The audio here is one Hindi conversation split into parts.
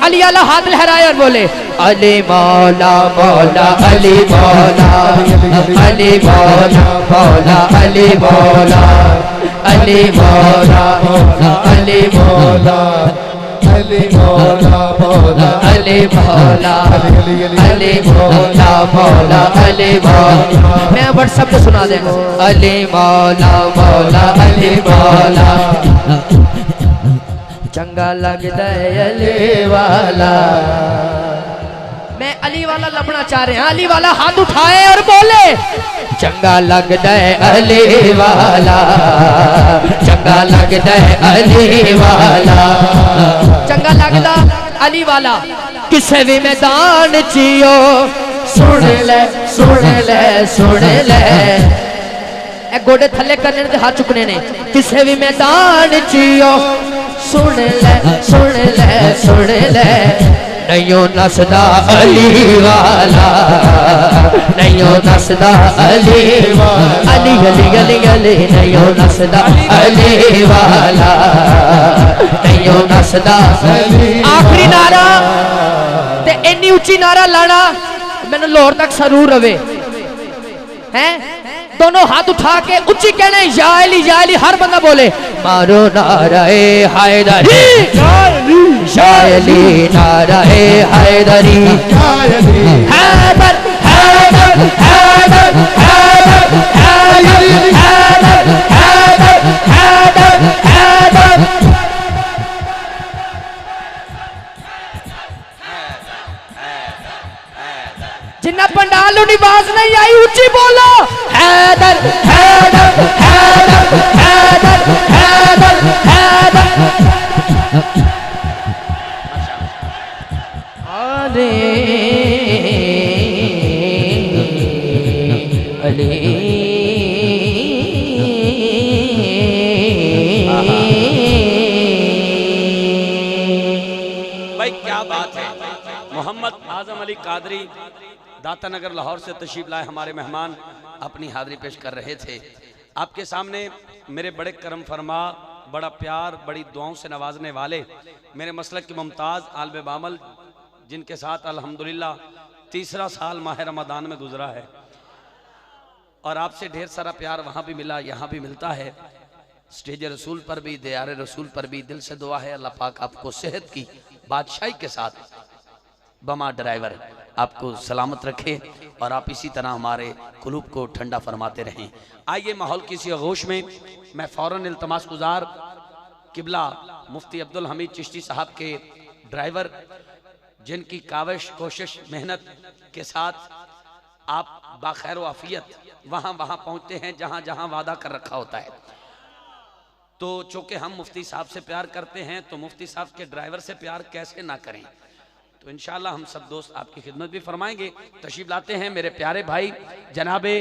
अली वाला हाथ लहराए और बोले अली मौला मौला अली मौला अली मौला मौला अली मौला अली मौला मौला अली मौला अली मौला मौला अली मौला अली मौला मौला अली मौला। मैं व्हाट्सएप पे सुना देना अली मौला मौला अली मौला। चंगा लगदा है अली वाला। मैं अली वाला लपना चाह रहे हैं। अली वाला हाथ उठाए और बोले चंगा लगदा है अली वाला चंगा लगदा है अली वाला चंगा लगदा अली वाला। किसे भी मैदान चियो सुन ले सुन ले सुन ले। ए गोडे थले करने ते हाथ चुकने ने। किसे भी मैदान चियो सुन ले सुन ले सुन ले। नहीं नसदा अली वाला नहीं नसदा अली वाला अली अली अली अली नहीं नसदा अली वाला नहीं नसदा। आखिरी नारा ते इन्नी उच्ची नारा लाना मैंने लाहौर तक जरूर रवे हैं। दोनों हाथ उठा के उच्ची कहने या अली हर बंदा बोले मारो नाराए हैदरी या अली नाराए हैदरी हैदर हैदर हैदर हैदर हैदर हैदर हैदर हैदर। जिन्ना पंडाल आवाज नहीं आई ऊंची बोलो हैदर हैदर हैदर हैदर हैदर हैदर। अरे अली भाई क्या बात है। मोहम्मद आजम अली कादरी दाता नगर लाहौर से तशरीफ लाए हमारे मेहमान अपनी हाजिरी पेश कर रहे थे। आपके सामने मेरे बड़े करम फरमा बड़ा प्यार बड़ी दुआओं से नवाजने वाले मेरे मसलक के मुमताज़ आलबे बामल जिनके साथ अल्हम्दुलिल्लाह तीसरा साल माह रमदान में गुजरा है और आपसे ढेर सारा प्यार वहाँ भी मिला यहाँ भी मिलता है। स्टेज रसूल पर भी दयार रसूल पर भी दिल से दुआ है अल्लाह पाक आपको सेहत की बादशाही के साथ बमा ड्राइवर आपको सलामत रखे और आप इसी तरह हमारे कुलूब को ठंडा फरमाते रहें। आइए माहौल की इसी आगोश में मैं फ़ौरन इल्तमास गुजार किबला मुफ्ती अब्दुल हमीद चिश्ती साहब के ड्राइवर जिनकी काविश कोशिश मेहनत के साथ आप बाखैर आफियत वहाँ वहाँ पहुँचते हैं जहाँ जहाँ वादा कर रखा होता है। तो चूँकि हम मुफ्ती साहब से प्यार करते हैं तो मुफ्ती साहब के ड्राइवर से प्यार कैसे ना करें। तो इंशाअल्लाह हम सब दोस्त आपकी खिदमत भी फरमाएंगे। तशरीफ लाते हैं मेरे प्यारे भाई जनाबे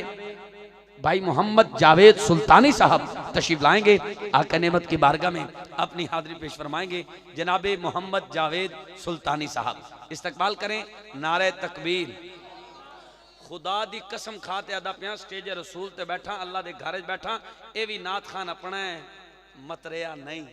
भाई मोहम्मद जावेद सुल्तानी साहब तशरीफ लाएंगे आका नेमत की बारगाह में अपनी हाजिरी पेश फरमाएंगे। जनाबे मोहम्मद जावेद सुल्तानी साहब इस्तकबाल करें। नारे तकबीर। खुदा दी कसम खाते अदा पिया स्टेज रसूल ते बैठा अल्लाह दे घर बैठा ये भी नात खान अपना मतरिया नहीं